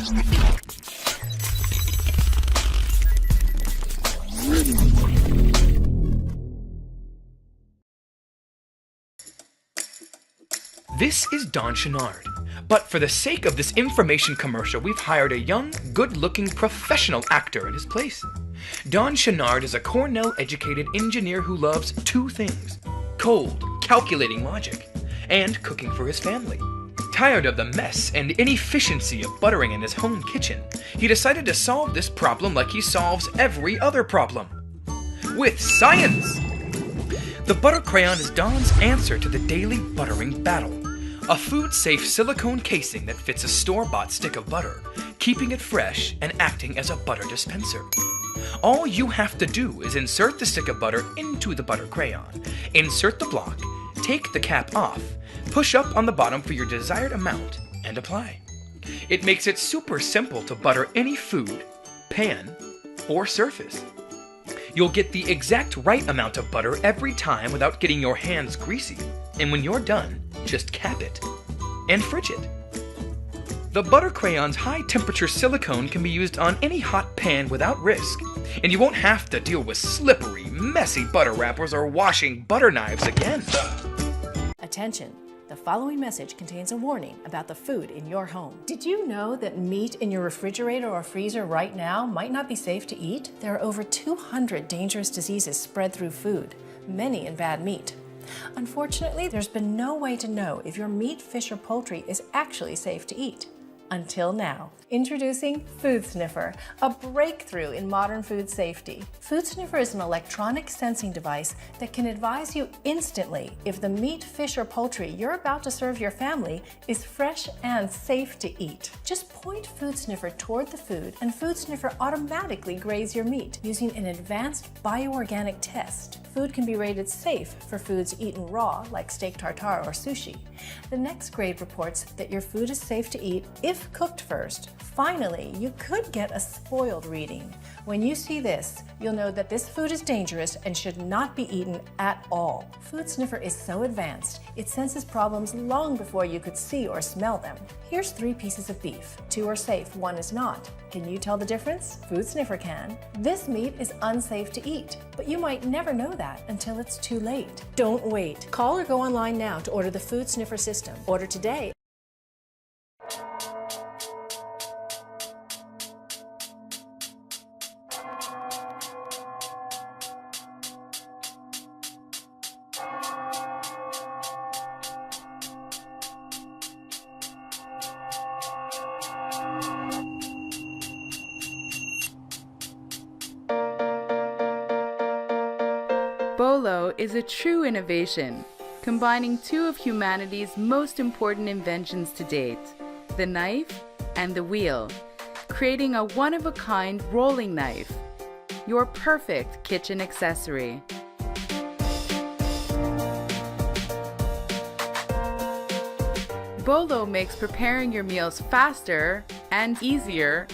This is Don Chenard, but for the sake of this information commercial, we've hired a young, good-looking professional actor in his place. Don Chenard is a Cornell-educated engineer who loves two things: cold, calculating logic, and cooking for his family. Tired of the mess and inefficiency of buttering in his home kitchen, he decided to solve this problem like he solves every other problem: with science! The butter crayon is Don's answer to the daily buttering battle. A food-safe silicone casing that fits a store-bought stick of butter, keeping it fresh and acting as a butter dispenser. All you have to do is insert the stick of butter into the butter crayon, insert the block, take the cap off, push up on the bottom for your desired amount, and apply. It makes it super simple to butter any food, pan, or surface. You'll get the exact right amount of butter every time without getting your hands greasy, and when you're done, just cap it and fridge it. The butter crayon's high-temperature silicone can be used on any hot pan without risk, and you won't have to deal with slippery, messy butter wrappers or washing butter knives again. Attention! The following message contains a warning about the food in your home. Did you know that meat in your refrigerator or freezer right now might not be safe to eat? There are over 200 dangerous diseases spread through food, many in bad meat. Unfortunately, there's been no way to know if your meat, fish, or poultry is actually safe to eat. Until now. Introducing Food Sniffer, a breakthrough in modern food safety. Food Sniffer is an electronic sensing device that can advise you instantly if the meat, fish, or poultry you're about to serve your family is fresh and safe to eat. Just point Food Sniffer toward the food and Food Sniffer automatically grades your meat using an advanced bioorganic test. Food can be rated safe for foods eaten raw, like steak tartare or sushi. The next grade reports that your food is safe to eat if cooked first. Finally, you could get a spoiled reading. When you see this, you'll know that this food is dangerous and should not be eaten at all. Food Sniffer is so advanced, it senses problems long before you could see or smell them. Here's 3 pieces of beef. 2 are safe, 1 is not. Can you tell the difference? Food Sniffer can. This meat is unsafe to eat, but you might never know that until it's too late. Don't wait. Call or go online now to order the Food Sniffer system. Order today. Bolo is a true innovation, combining 2 of humanity's most important inventions to date, the knife and the wheel, creating a one-of-a-kind rolling knife, your perfect kitchen accessory. Bolo makes preparing your meals faster and easier.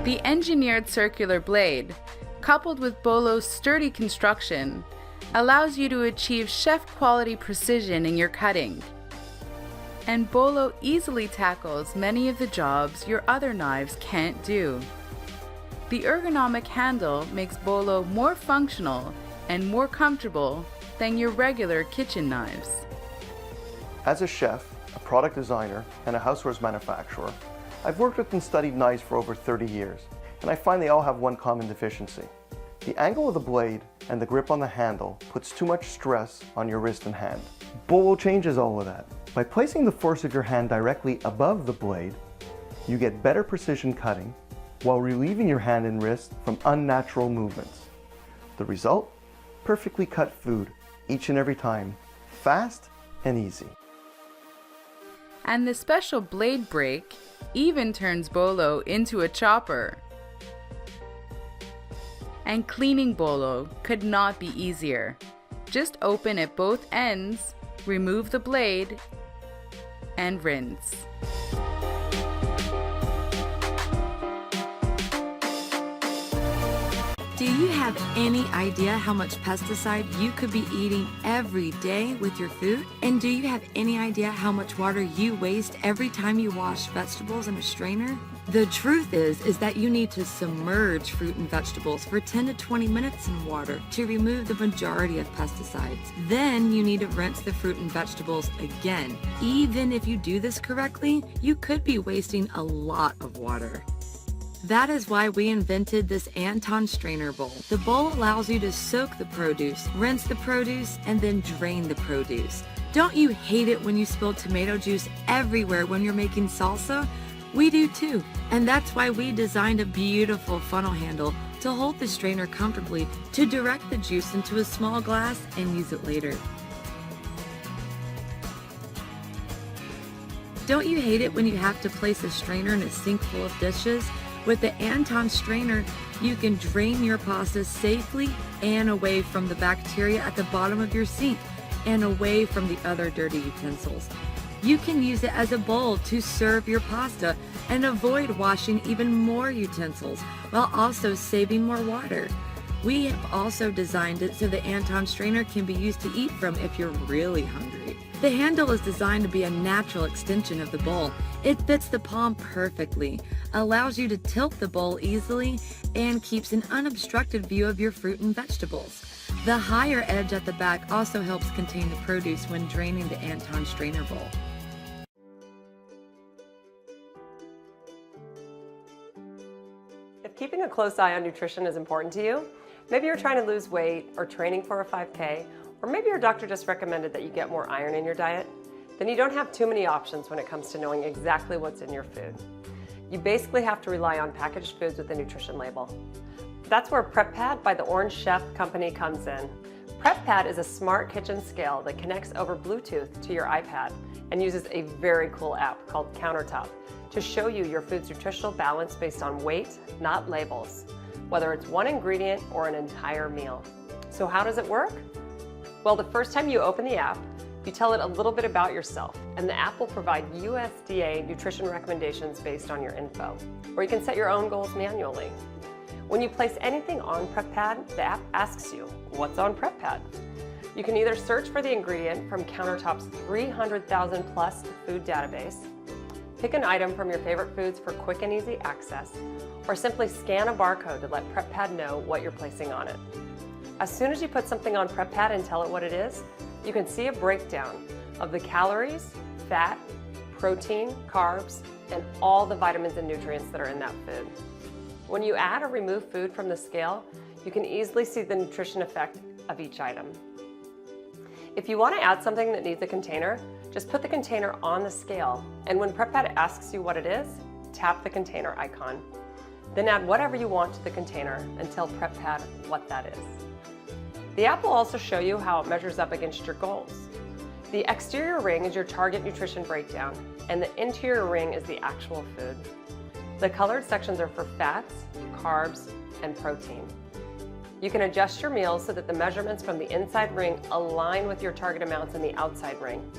The engineered circular blade, coupled with Bolo's sturdy construction, allows you to achieve chef-quality precision in your cutting. And Bolo easily tackles many of the jobs your other knives can't do. The ergonomic handle makes Bolo more functional and more comfortable than your regular kitchen knives. As a chef, a product designer, and a housewares manufacturer, I've worked with and studied knives for over 30 years, and I find they all have one common deficiency. The angle of the blade and the grip on the handle puts too much stress on your wrist and hand. Bolo changes all of that. By placing the force of your hand directly above the blade, you get better precision cutting while relieving your hand and wrist from unnatural movements. The result? Perfectly cut food, each and every time, fast and easy. And the special blade break even turns Bolo into a chopper. And cleaning Bolo could not be easier. Just open at both ends, remove the blade, and rinse. Do you have any idea how much pesticide you could be eating every day with your food? And do you have any idea how much water you waste every time you wash vegetables in a strainer? The truth is that you need to submerge fruit and vegetables for 10 to 20 minutes in water to remove the majority of pesticides. Then you need to rinse the fruit and vegetables again. Even if you do this correctly, you could be wasting a lot of water. That is why we invented this Anton strainer bowl. The bowl allows you to soak the produce, rinse the produce, and then drain the produce. Don't you hate it when you spill tomato juice everywhere when you're making salsa? We do too, and that's why we designed a beautiful funnel handle to hold the strainer comfortably to direct the juice into a small glass and use it later. Don't you hate it when you have to place a strainer in a sink full of dishes? With the Anton strainer, you can drain your pasta safely and away from the bacteria at the bottom of your sink and away from the other dirty utensils. You can use it as a bowl to serve your pasta and avoid washing even more utensils while also saving more water. We have also designed it so the Anton strainer can be used to eat from if you're really hungry. The handle is designed to be a natural extension of the bowl. It fits the palm perfectly, allows you to tilt the bowl easily, and keeps an unobstructed view of your fruit and vegetables. The higher edge at the back also helps contain the produce when draining the Anton strainer bowl. If keeping a close eye on nutrition is important to you, maybe you're trying to lose weight or training for a 5K, or maybe your doctor just recommended that you get more iron in your diet, then you don't have too many options when it comes to knowing exactly what's in your food. You basically have to rely on packaged foods with a nutrition label. That's where PrepPad by the Orange Chef Company comes in. PrepPad is a smart kitchen scale that connects over Bluetooth to your iPad and uses a very cool app called Countertop to show you your food's nutritional balance based on weight, not labels, whether it's one ingredient or an entire meal. So how does it work? Well, the first time you open the app, you tell it a little bit about yourself, and the app will provide USDA nutrition recommendations based on your info, or you can set your own goals manually. When you place anything on PrepPad, the app asks you, what's on PrepPad? You can either search for the ingredient from Countertop's 300,000 plus food database, pick an item from your favorite foods for quick and easy access, or simply scan a barcode to let PrepPad know what you're placing on it. As soon as you put something on PrepPad and tell it what it is, you can see a breakdown of the calories, fat, protein, carbs, and all the vitamins and nutrients that are in that food. When you add or remove food from the scale, you can easily see the nutrition effect of each item. If you want to add something that needs a container, just put the container on the scale, and when PrepPad asks you what it is, tap the container icon. Then add whatever you want to the container and tell PrepPad what that is. The app will also show you how it measures up against your goals. The exterior ring is your target nutrition breakdown, and the interior ring is the actual food. The colored sections are for fats, carbs, and protein. You can adjust your meals so that the measurements from the inside ring align with your target amounts in the outside ring.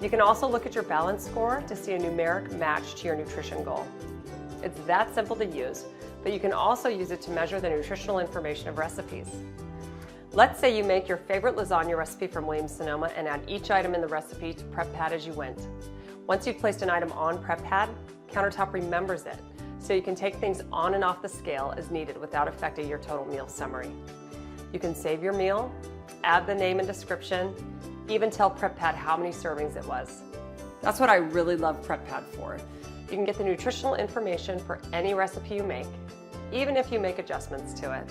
You can also look at your balance score to see a numeric match to your nutrition goal. It's that simple to use, but you can also use it to measure the nutritional information of recipes. Let's say you make your favorite lasagna recipe from Williams-Sonoma and add each item in the recipe to PrepPad as you went. Once you've placed an item on PrepPad, Countertop remembers it, so you can take things on and off the scale as needed without affecting your total meal summary. You can save your meal, add the name and description, even tell PrepPad how many servings it was. That's what I really love PrepPad for. You can get the nutritional information for any recipe you make, even if you make adjustments to it.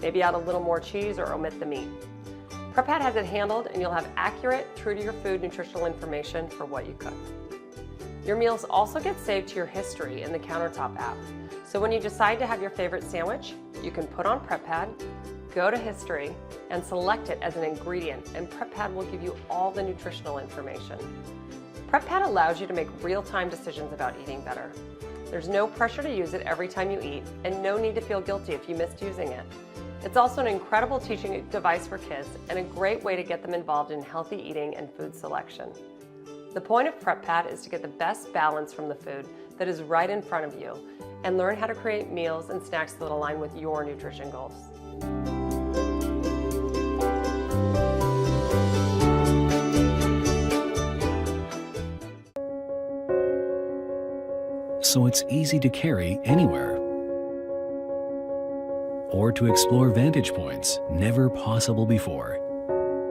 Maybe add a little more cheese or omit the meat. PrepPad has it handled, and you'll have accurate, true to your food nutritional information for what you cook. Your meals also get saved to your history in the Countertop app. So when you decide to have your favorite sandwich, you can put on PrepPad, go to history, and select it as an ingredient, and PrepPad will give you all the nutritional information. PrepPad allows you to make real-time decisions about eating better. There's no pressure to use it every time you eat, and no need to feel guilty if you missed using it. It's also an incredible teaching device for kids and a great way to get them involved in healthy eating and food selection. The point of PrepPad is to get the best balance from the food that is right in front of you and learn how to create meals and snacks that align with your nutrition goals. so it's easy to carry anywhere. Or to explore vantage points never possible before.